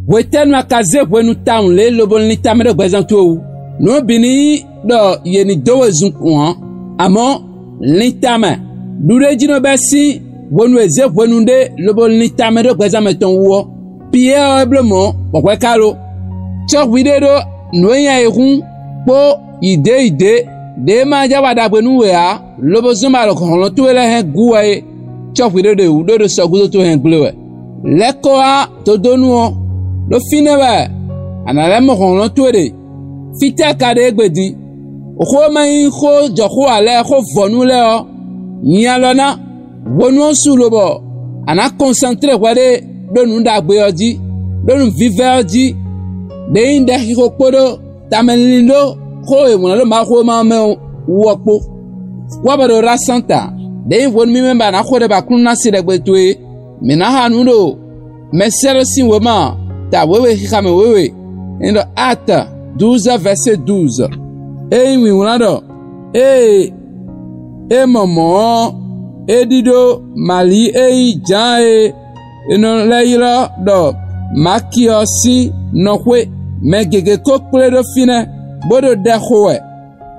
Weten wakaze wenu taun le lobol ni tamere gwezantou. No bini do yeni dowe zunkuan. Amo ni tame. Dure jino besi wenu eze wenu de lobol ni tamere gwezameton wo. Piye eblement wakwe kalo. Chok videdo noya ehun po ide de ma jawada wenu wea lobo zuma lo kono tuele hen guwe. Chok videdo do soguzo to hen glewe. Lekoa to donuo lo finewe anale mo kono tuede. Fite kade egbedi. Oko mai ko joko ale ko vonu le o. Nyalona wonu sulobo ana concentré wade donu dagbe oji donu vive oji de inde hiko podo tamelindo ko e wona lo ma ko ma me wopo wabado rasanta de wonu mi memba na ko de ba kunna sire gbetwe mina hanudo mesero sin wema ta wewe hikame wewe ndo Acte 12 verset 12 wi wonado maman edido mali jan eno leira do makiosi nokwe megege kokple do fine bodo de khoe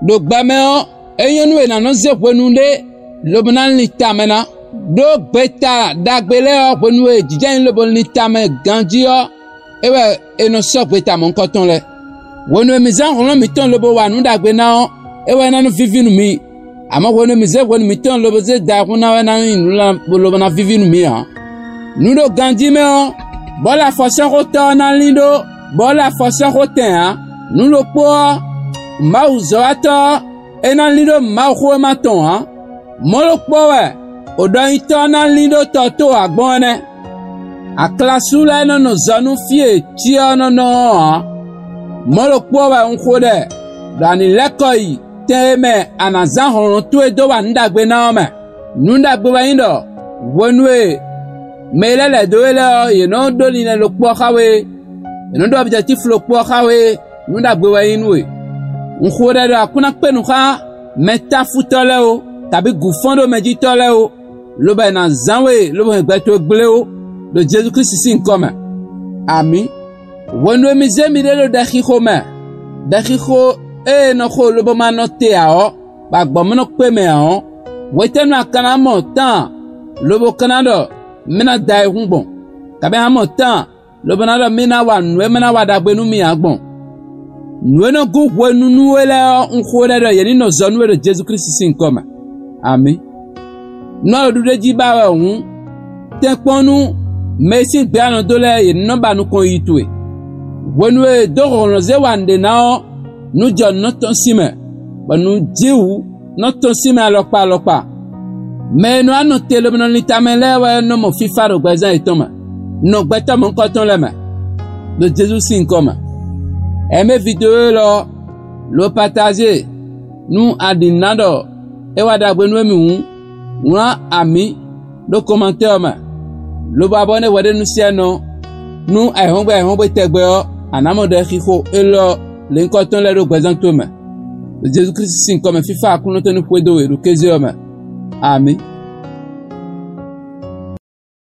do gbameo eyonu na no ze kwenunde lobnan litamena do beta dagbele o kwenue jijan lobon litame ganjio ewe eno sok beta mon koton le wonu mizan ron miton lobo wanu dagbe na ewe na no vivinu mi ama wonu mize wonu miton lobo ze da kuna we na inula lobo na vivinu mi ha nudo ganjime o bola fosan ko to na lindo bola fosan ko ten ha nulo po ma uzo ato ena lindo ma ko ma ton ha molo po we odo ito na lindo to agbone aklasula no zanu fie ti ono no ha molo po we nko de dani lekoi teme anazan horon to edo wa ndagbe na o me ndagbe wa indo wonwe melele doele yeno doli ne lokpo khawe yeno do objectif lokpo khawe nunda gbewa inwe nkhore do akuna penu kha meta futole o tabi gufondo meji tole o lo ba na zanwe lo bo gbe to gble o do Jesus Christ sin koma ami wonwe mizemi de lo dakhiko me dakhiko no kho lo bo manote a o ba gbo mo no pe me a wetenu akana mo tan lo bo kanado mina dai hungbon kabe hamotan lo banado mina wa nwe mina wa dagbenu mi agbon nwe no gu wenu nuwele nkhore do yeni no zonwe do Jesus Christ sin koma ami no do deji ba wa hun te ponu mesin gbe anu dole yeni no ba nu kon yitwe wenu e do ron ze wande na nu jon no ton sime ba nu jiwu no ton sime alopa mais nous avons télé dans l'étamele no mo fifa ro gbezan itoma no gbeta mo nkoton le ma de Jesus sin comme aimez vidéo lo partager nous adinado e wada gbenu mi won ami do commentaire ma lo ba abonné wade nu sieno nu ehon gbe tegbe o anamo de khiko elo le nkoton le ro gbezan to ma de Jesus Christ sin comme fifa akuno to nu pwedo e ro keze o ma ami